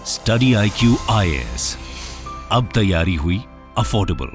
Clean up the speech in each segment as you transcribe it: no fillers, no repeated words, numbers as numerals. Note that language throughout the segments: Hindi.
स्टडी IQ IAS, अब तैयारी हुई अफोर्डेबल।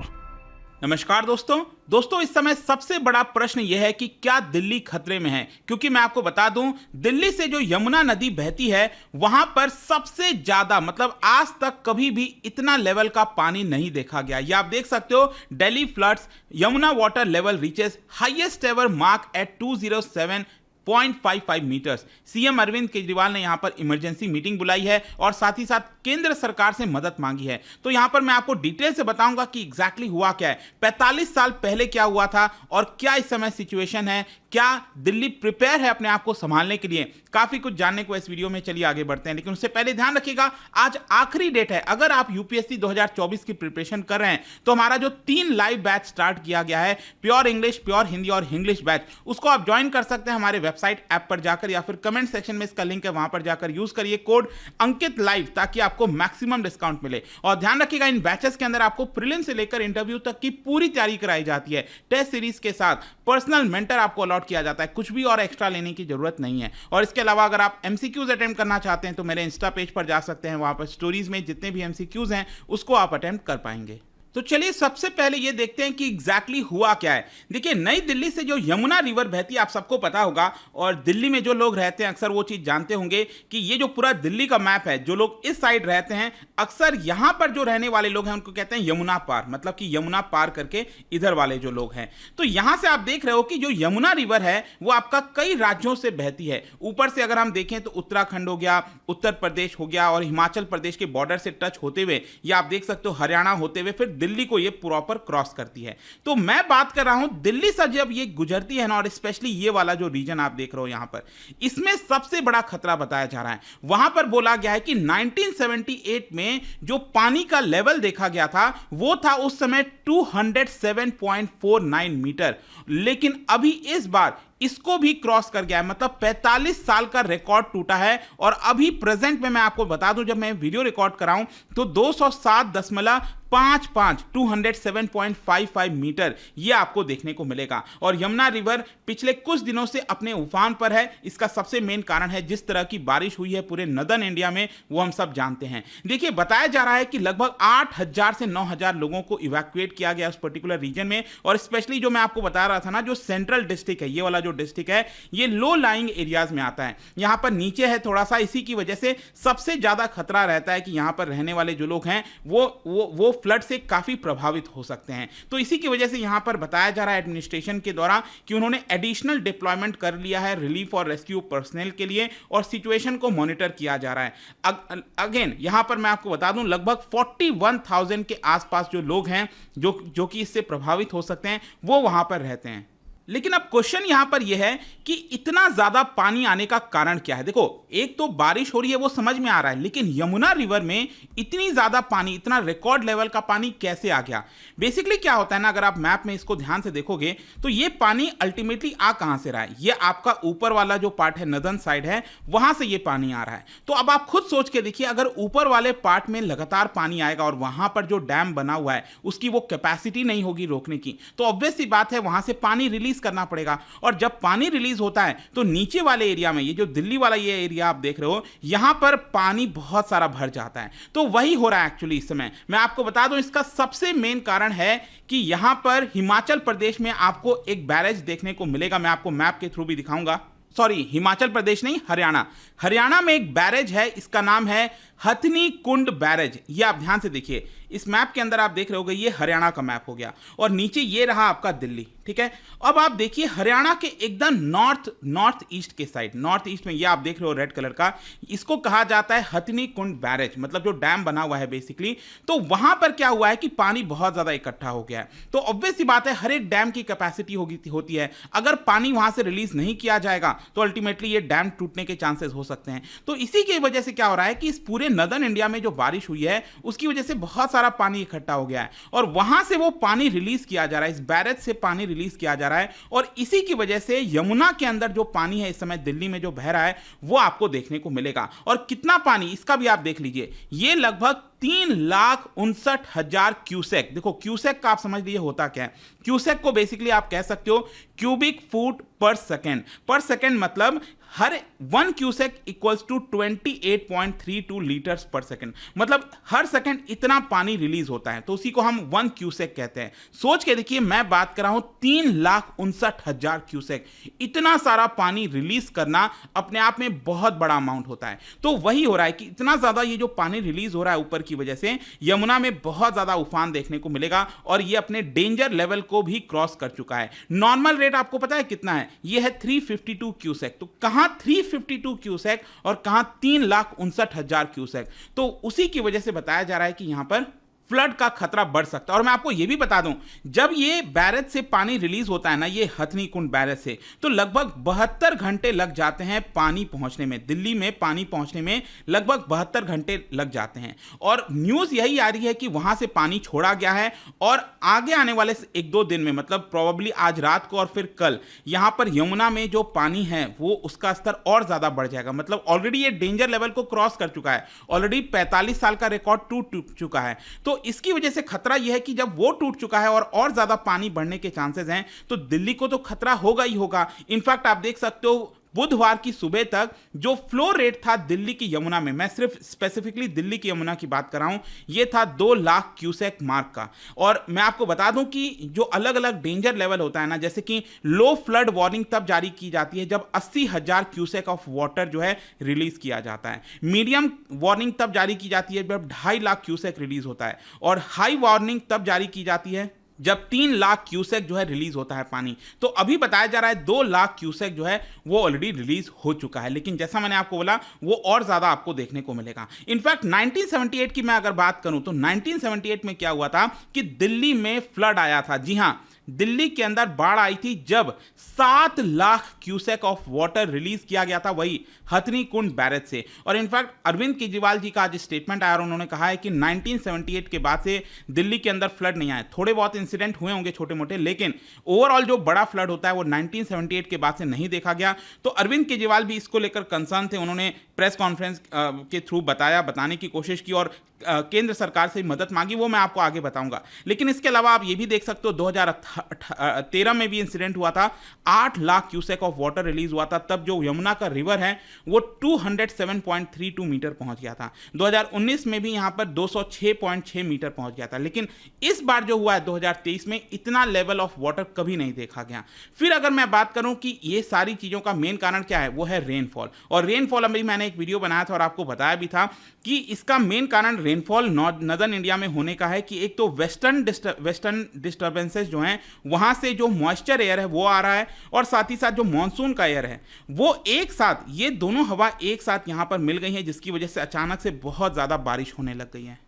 नमस्कार दोस्तों, इस समय सबसे बड़ा प्रश्न यह है कि क्या दिल्ली खतरे में है? क्योंकि मैं आपको बता दूं, दिल्ली से जो यमुना नदी बहती है वहां पर सबसे ज्यादा मतलब आज तक कभी भी इतना लेवल का पानी नहीं देखा गया। ये आप देख सकते हो, Delhi floods, Yamuna water level reaches highest ever mark at 207.55 metres. CM Arvind Kejriwal ने यहां पर इमरजेंसी मीटिंग बुलाई है और साथ ही साथ केंद्र सरकार से मदद मांगी है। तो यहां पर मैं आपको डिटेल से बताऊंगा कि एग्जैक्टली हुआ क्या है, 45 साल पहले क्या हुआ था और क्या इस समय सिचुएशन है, क्या दिल्ली प्रिपेयर है अपने आप को संभालने के लिए। काफी कुछ जानने को इस वीडियो में, चलिए आगे बढ़ते हैं। लेकिन उससे पहले ध्यान रखिएगा, आज आखिरी डेट है। अगर आप यूपीएससी 2024 की प्रिपरेशन कर रहे हैं तो हमारा जो 3 लाइव बैच स्टार्ट किया गया है, प्योर इंग्लिश, प्योर हिंदी और इंग्लिश बैच, उसको आप ज्वाइन कर सकते हैं हमारे वेबसाइट ऐप पर जाकर, या फिर कमेंट सेक्शन में इसका लिंक है, वहां पर जाकर यूज करिए कोड अंकित लाइव, ताकि आपको मैक्सिमम डिस्काउंट मिले। और ध्यान रखिएगा, इन बैचेस के अंदर आपको प्रीलिम से लेकर इंटरव्यू तक की पूरी तैयारी कराई जाती है। टेस्ट सीरीज के साथ पर्सनल मेंटर आपको अलॉट किया जाता है, कुछ भी और एक्स्ट्रा लेने की जरूरत नहीं है। और इसके अलावा अगर आप एमसीक्यूज अटेम्प्ट करना चाहते हैं तो मेरे इंस्टा पेज पर जा सकते हैं, वहां पर स्टोरीज में जितने भी एमसीक्यूज हैं उसको आप अटेम्प्ट कर पाएंगे। तो चलिए सबसे पहले ये देखते हैं कि एग्जैक्टली हुआ क्या है। देखिए, नई दिल्ली से जो यमुना रिवर बहती है, आप सबको पता होगा, और दिल्ली में जो लोग रहते हैं अक्सर वो चीज जानते होंगे कि ये जो पूरा दिल्ली का मैप है, जो लोग इस साइड रहते हैं अक्सर यहां पर जो रहने वाले लोग हैं उनको कहते हैं यमुना पार, मतलब कि यमुना पार करके इधर वाले जो लोग हैं। तो यहां से आप देख रहे हो कि जो यमुना रिवर है वो आपका कई राज्यों से बहती है। ऊपर से अगर हम देखें तो उत्तराखंड हो गया, उत्तर प्रदेश हो गया और हिमाचल प्रदेश के बॉर्डर से टच होते हुए, या आप देख सकते हो हरियाणा होते हुए फिर दिल्ली को ये प्रॉपर क्रॉस करती है। तो मैं बात कर रहा हूं दिल्ली से जब ये गुजरती है ना, और स्पेशली ये वाला जो रीजन आप देख रहे हो यहां पर, इसमें सबसे बड़ा खतरा बताया जा रहा है। वहां पर बोला गया है कि 1978 में जो पानी का लेवल देखा गया था वो था उस समय 207.49 मीटर, लेकिन अभी इस बार इसको भी क्रॉस कर गया है, मतलब 45 साल का रिकॉर्ड टूटा है। और अभी प्रेजेंट में मैं आपको बता दूं, जब मैं वीडियो रिकॉर्ड कराऊं तो 207.55 207.55 मीटर ये आपको देखने को मिलेगा। और यमुना रिवर पिछले कुछ दिनों से अपने उफान पर है। इसका सबसे मेन कारण है जिस तरह की बारिश हुई है पूरे नदर्न इंडिया में, वो हम सब जानते हैं। देखिए, बताया जा रहा है कि लगभग 8,000 से 9,000 लोगों को इवैक्यूएट किया गया उस पर्टिकुलर रीजन में। और स्पेशली जो मैं आपको बता रहा था ना, जो सेंट्रल डिस्ट्रिक्ट है, ये वाला जो डिस्ट्रिक्ट है, ये लो लाइंग एरियाज में आता है, यहां पर नीचे है थोड़ा सा, इसी की वजह से सबसे ज्यादा खतरा रहता है कि यहां पर रहने वाले जो लोग हैं वो फ्लड से काफी प्रभावित हो सकते हैं। तो इसी की वजह से यहां पर बताया जा रहा है एडमिनिस्ट्रेशन के द्वारा कि उन्होंने एडिशनल डिप्लॉयमेंट कर लिया है रिलीफ और रेस्क्यू पर्सनल के लिए, और सिचुएशन को मॉनिटर किया जा रहा है। अगेन यहां पर मैं आपको बता दूं, लगभग 41,000 के आसपास जो लोग हैं जो कि इससे प्रभावित हो सकते हैं, वो वहां पर रहते हैं। लेकिन अब क्वेश्चन यहां पर यह है कि इतना ज्यादा पानी आने का कारण क्या है। देखो, एक तो बारिश हो रही है वो समझ में आ रहा है, लेकिन यमुना रिवर में इतनी ज्यादा पानी, इतना रिकॉर्ड लेवल का पानी कैसे आ गया? बेसिकली क्या होता है ना, अगर आप मैप में इसको ध्यान से देखोगे तो ये पानी अल्टीमेटली आ कहां से रहा है? ये आपका ऊपर वाला जो पार्ट है, नदर्न साइड है, वहां से ये पानी आ रहा है। तो अब आप खुद सोच के देखिए, अगर ऊपर वाले पार्ट में लगातार पानी आएगा और वहां पर जो डैम बना हुआ है उसकी वो कैपेसिटी नहीं होगी रोकने की, तो ऑब्वियस सी बात है वहां से पानी रिलीज करना पड़ेगा। और जब पानी रिलीज होता है तो नीचे वाले एरिया में, ये जो दिल्ली वाला ये एरिया आप देख रहे हो, यहां पर पानी बहुत सारा भर जाता है। तो वही हो रहा है एक्चुअली इस समय। मैं आपको बता दूं, इसका सबसे मेन कारण है कि यहां पर हिमाचल प्रदेश में आपको एक बैरेज देखने को मिलेगा। मैं आपको मैप के थ्रू भी दिखाऊंगा। सॉरी, हिमाचल प्रदेश नहीं, हरियाणा में एक बैरेज है, इसका नाम है हथनी कुंड बैरेज। ये आप ध्यान से देखिए, इस मैप के अंदर आप देख रहे होगे, ये हरियाणा का मैप हो गया और नीचे ये रहा आपका दिल्ली, ठीक है। अब आप देखिए हरियाणा के एकदम नॉर्थ ईस्ट के साइड, नॉर्थ ईस्ट में ये आप देख रहे हो रेड कलर का, इसको कहा जाता है हथनी कुंड बैरेज, मतलब जो डैम बना हुआ है बेसिकली। तो वहां पर क्या हुआ है कि पानी बहुत ज्यादा इकट्ठा हो गया है। तो ऑब्वियस सी बात है, हर एक डैम की कैपेसिटी होती है, अगर पानी वहां से रिलीज नहीं किया जाएगा तो अल्टीमेटली ये डैम टूटने के चांसेस हो सकते हैं। तो इसी की वजह से क्या हो रहा है कि इस पूरे नदर्न इंडिया में जो बारिश हुई है उसकी वजह से बहुत सारा पानी इकट्ठा हो गया है और वहां से वो पानी रिलीज किया जा रहा है, इस बैरेज से पानी रिलीज किया जा रहा है। और इसी की वजह से यमुना के अंदर जो पानी है इस समय दिल्ली में जो बह रहा है वो आपको देखने को मिलेगा। और कितना पानी, इसका भी आप देख लीजिए, ये लगभग 3,59,000 क्यूसेक। देखो क्यूसेक का आप समझ लीजिए होता क्या है। क्यूसेक को बेसिकली आप कह सकते हो cubic foot per second. Per second मतलब हर 1 cusec equals to 28.32 litres per second, मतलब हर सेकेंड इतना पानी रिलीज होता है, तो उसी को हम 1 क्यूसेक कहते हैं। सोच के देखिए, मैं बात कर रहा हूं 3,59,000 क्यूसेक। इतना सारा पानी रिलीज करना अपने आप में बहुत बड़ा अमाउंट होता है। तो वही हो रहा है कि इतना ज्यादा ये जो पानी रिलीज हो रहा है ऊपर की वजह से यमुना में बहुत ज्यादा उफान देखने को मिलेगा और ये अपने डेंजर लेवल को भी क्रॉस कर चुका है। नॉर्मल रेट आपको पता है कितना है? ये है 352 क्यूसेक। तो कहां 352 क्यूसेक और कहां 3,59,000 क्यूसेक? तो उसी की वजह से बताया जा रहा है कि यहां पर फ्लड का खतरा बढ़ सकता है। और मैं आपको यह भी बता दूं, जब ये बैरेज से पानी रिलीज होता है ना, ये हथनी कुंड बैरेज से, तो लगभग 72 घंटे लग जाते हैं पानी पहुंचने में। दिल्ली में पानी पहुंचने में लगभग 72 घंटे लग जाते हैं। और न्यूज यही आ रही है कि वहां से पानी छोड़ा गया है और आगे आने वाले 1-2 दिन में, मतलब प्रोबेबली आज रात को और फिर कल, यहां पर यमुना में जो पानी है वो उसका स्तर और ज्यादा बढ़ जाएगा। मतलब ऑलरेडी ये डेंजर लेवल को क्रॉस कर चुका है, ऑलरेडी 45 साल का रिकॉर्ड टूट चुका है। तो इसकी वजह से खतरा यह है कि जब वो टूट चुका है और ज्यादा पानी बढ़ने के चांसेस हैं, तो दिल्ली को तो खतरा होगा ही होगा। इनफैक्ट आप देख सकते हो बुधवार की सुबह तक जो फ्लो रेट था दिल्ली की यमुना में, मैं सिर्फ स्पेसिफिकली दिल्ली की यमुना की बात कर रहा हूं, यह था 2 लाख क्यूसेक मार्क का। और मैं आपको बता दूं कि जो अलग अलग डेंजर लेवल होता है ना, जैसे कि लो फ्लड वार्निंग तब जारी की जाती है जब 80,000 क्यूसेक ऑफ वाटर जो है रिलीज किया जाता है। मीडियम वार्निंग तब जारी की जाती है जब 2.5 लाख क्यूसेक रिलीज होता है। और हाई वार्निंग तब जारी की जाती है जब 3 लाख क्यूसेक जो है रिलीज होता है पानी। तो अभी बताया जा रहा है 2 लाख क्यूसेक जो है वो ऑलरेडी रिलीज हो चुका है, लेकिन जैसा मैंने आपको बोला वो और ज्यादा आपको देखने को मिलेगा। इनफैक्ट 1978 की मैं अगर बात करूं तो 1978 में क्या हुआ था कि दिल्ली में फ्लड आया था। जी हां, दिल्ली के अंदर बाढ़ आई थी जब 7 lakh cusec of water release किया गया था, वही हथनी कुंड बैरेज से। और इनफैक्ट अरविंद केजरीवाल जी का आज स्टेटमेंट आया और उन्होंने कहा है कि 1978 के बाद से दिल्ली के अंदर फ्लड नहीं आए। थोड़े बहुत इंसिडेंट हुए होंगे छोटे मोटे, लेकिन ओवरऑल जो बड़ा फ्लड होता है वो 1978 के बाद से नहीं देखा गया। तो अरविंद केजरीवाल भी इसको लेकर कंसर्न थे। उन्होंने प्रेस कॉन्फ्रेंस के थ्रू बताने की कोशिश की और केंद्र सरकार से मदद मांगी, वो मैं आपको आगे बताऊंगा। लेकिन इसके अलावा आप ये भी देख सकते हो 2013 में भी इंसिडेंट हुआ था, 8 lakh cusec of water release हुआ था। तब जो यमुना का रिवर है वो 207.32 मीटर पहुंच गया था। 2019 में भी यहां पर 206.6 मीटर पहुंच गया था। लेकिन इस बार जो हुआ है 2023 में, इतना लेवल ऑफ वाटर कभी नहीं देखा गया। फिर अगर मैं बात करूं कि ये सारी चीजों का मेन कारण क्या है, वो है रेनफॉल। और रेनफॉल अभी मैंने एक वीडियो बनाया था और आपको बताया भी था कि इसका मेन कारण रेनफॉल नॉर्दर्न इंडिया में होने का है कि एक तो वेस्टर्न डिस्टर्बेंसेस जो हैं वहां से जो मॉइस्चर एयर है वो आ रहा है, और साथ ही साथ जो मानसून का एयर है वो एक साथ, ये दोनों हवा एक साथ यहां पर मिल गई है, जिसकी वजह से अचानक से बहुत ज्यादा बारिश होने लग गई है।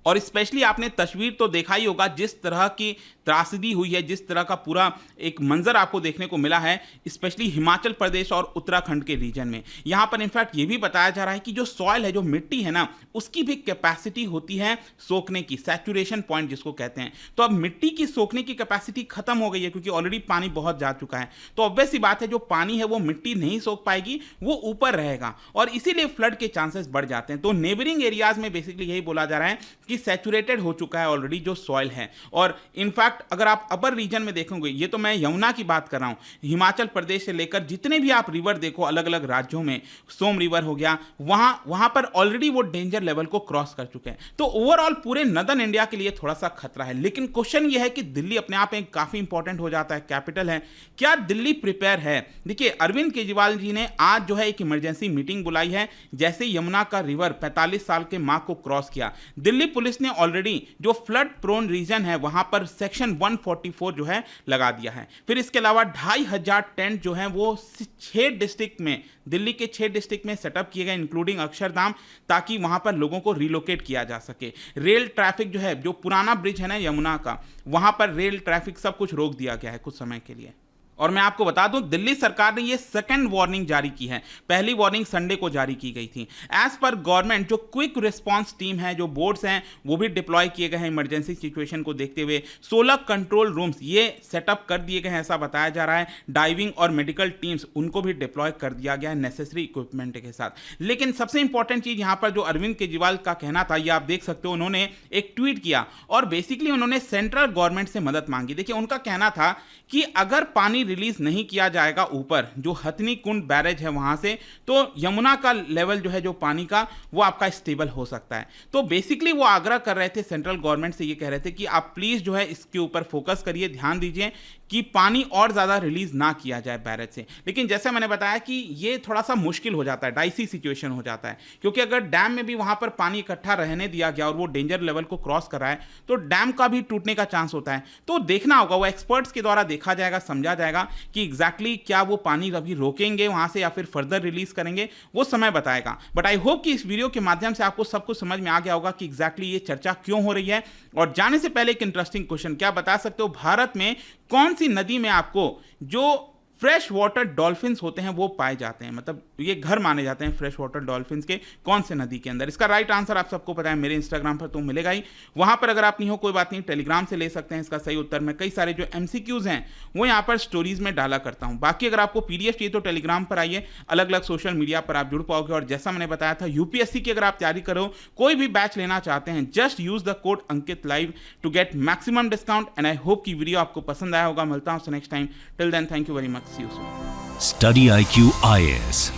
और स्पेशली आपने तस्वीर तो देखा ही होगा, जिस तरह की त्रासदी हुई है, जिस तरह का पूरा एक मंजर आपको देखने को मिला है, स्पेशली हिमाचल प्रदेश और उत्तराखंड के रीजन में। यहाँ पर इनफैक्ट ये भी बताया जा रहा है कि जो सॉइल है, जो मिट्टी है ना, उसकी भी कैपेसिटी होती है सोखने की, सैचुरेशन पॉइंट जिसको कहते हैं। तो अब मिट्टी की सोखने की कैपेसिटी खत्म हो गई है क्योंकि ऑलरेडी पानी बहुत जा चुका है। तो ऑब्वियस सी बात है, जो पानी है वो मिट्टी नहीं सोख पाएगी, वो ऊपर रहेगा और इसीलिए फ्लड के चांसेस बढ़ जाते हैं। तो नेबरिंग एरियाज में बेसिकली यही बोला जा रहा है कि सैचुरेटेड हो चुका है ऑलरेडी जो सॉइल है। और इनफैक्ट अगर आप अपर रीजन में देखोगे, ये तो मैं यमुना की बात कर रहा हूं, हिमाचल प्रदेश से लेकर जितने भी आप रिवर देखो अलग अलग राज्यों में, सोम रिवर हो गया, वहां पर ऑलरेडी वो डेंजर लेवल को क्रॉस कर चुके हैं। तो ओवरऑल पूरे नदर्न इंडिया के लिए थोड़ा सा खतरा है। लेकिन क्वेश्चन ये है कि दिल्ली अपने आप में काफी इंपॉर्टेंट हो जाता है, कैपिटल है, क्या दिल्ली प्रिपेयर है? देखिए, अरविंद केजरीवाल जी ने आज जो है एक इमरजेंसी मीटिंग बुलाई है। जैसे यमुना का रिवर 45 साल के मार्क को क्रॉस किया, दिल्ली पुलिस ने ऑलरेडी जो फ्लड प्रोन रीजन है वहां पर सेक्शन 144 जो है लगा दिया है। फिर इसके अलावा 2,500 टेंट जो है वो 6 डिस्ट्रिक्ट में, दिल्ली के 6 डिस्ट्रिक्ट में सेटअप किए गए, इंक्लूडिंग अक्षरधाम, ताकि वहां पर लोगों को रिलोकेट किया जा सके। रेल ट्रैफिक जो है, जो पुराना ब्रिज है ना यमुना का, वहां पर रेल ट्रैफिक सब कुछ रोक दिया गया है कुछ समय के लिए। और मैं आपको बता दूं, दिल्ली सरकार ने ये सेकंड वार्निंग जारी की है। पहली वार्निंग संडे को जारी की गई थी। एज पर गवर्नमेंट जो क्विक रिस्पांस टीम है, जो बोर्ड्स हैं, वो भी डिप्लॉय किए गए हैं इमरजेंसी सिचुएशन को देखते हुए। 16 कंट्रोल रूम्स ये सेटअप कर दिए गए हैं, ऐसा बताया जा रहा है। डाइविंग और मेडिकल टीम्स उनको भी डिप्लॉय कर दिया गया है नेसेसरी इक्विपमेंट के साथ। लेकिन सबसे इंपॉर्टेंट चीज यहां पर जो अरविंद केजरीवाल का कहना था, ये आप देख सकते हो, उन्होंने एक ट्वीट किया और बेसिकली उन्होंने सेंट्रल गवर्नमेंट से मदद मांगी। देखिए, उनका कहना था कि अगर पानी रिलीज नहीं किया जाएगा ऊपर जो हथनी कुंड बैरेज है वहां से, तो यमुना का लेवल जो है जो पानी का, वो आपका स्टेबल हो सकता है। तो बेसिकली वो आग्रह कर रहे थे सेंट्रल गवर्नमेंट से, ये कह रहे थे कि आप प्लीज जो है इसके ऊपर फोकस करिए, ध्यान दीजिए कि पानी और ज्यादा रिलीज ना किया जाए बैरेज से। लेकिन जैसे मैंने बताया कि ये थोड़ा सा मुश्किल हो जाता है, डाइसी सिचुएशन हो जाता है, क्योंकि अगर डैम में भी वहां पर पानी इकट्ठा रहने दिया गया और वो डेंजर लेवल को क्रॉस कर रहा है, तो डैम का भी टूटने का चांस होता है। तो देखना होगा, वो एक्सपर्ट्स के द्वारा देखा जाएगा, समझा जाएगा कि एग्जैक्टली क्या वो पानी अभी रोकेंगे वहां से या फिर फर्दर रिलीज करेंगे, वो समय बताएगा। बट आई होप कि इस वीडियो के माध्यम से आपको सब कुछ समझ में आ गया होगा कि एग्जैक्टली ये चर्चा क्यों हो रही है। और जाने से पहले एक इंटरेस्टिंग क्वेश्चन, क्या बता सकते हो भारत में कौन सी नदी में आपको जो फ्रेश वाटर डॉल्फिन्स होते हैं वो पाए जाते हैं, मतलब ये घर माने जाते हैं फ्रेश वाटर डॉल्फिन्स के, कौन से नदी के अंदर? इसका राइट आंसर आप सबको पता है, मेरे इंस्टाग्राम पर तो मिलेगा ही। वहां पर अगर आप नहीं हो कोई बात नहीं, टेलीग्राम से ले सकते हैं इसका सही उत्तर। मैं कई सारे जो MCQs हैं वो यहाँ पर स्टोरीज में डाला करता हूँ। बाकी अगर आपको PDF चाहिए तो टेलीग्राम पर आइए, अलग अलग सोशल मीडिया पर आप जुड़ पाओगे। और जैसा मैंने बताया था, UPSC की अगर आप तैयारी करो, कोई भी बैच लेना चाहते हैं, just use the code Ankit live to get maximum discount. And I hope की वीडियो आपको पसंद आया होगा। मिलता हूँ next time, till then thank you very much, see you soon. Study IQ IAS,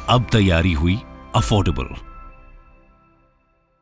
अब तैयारी हुई अफोर्डेबल।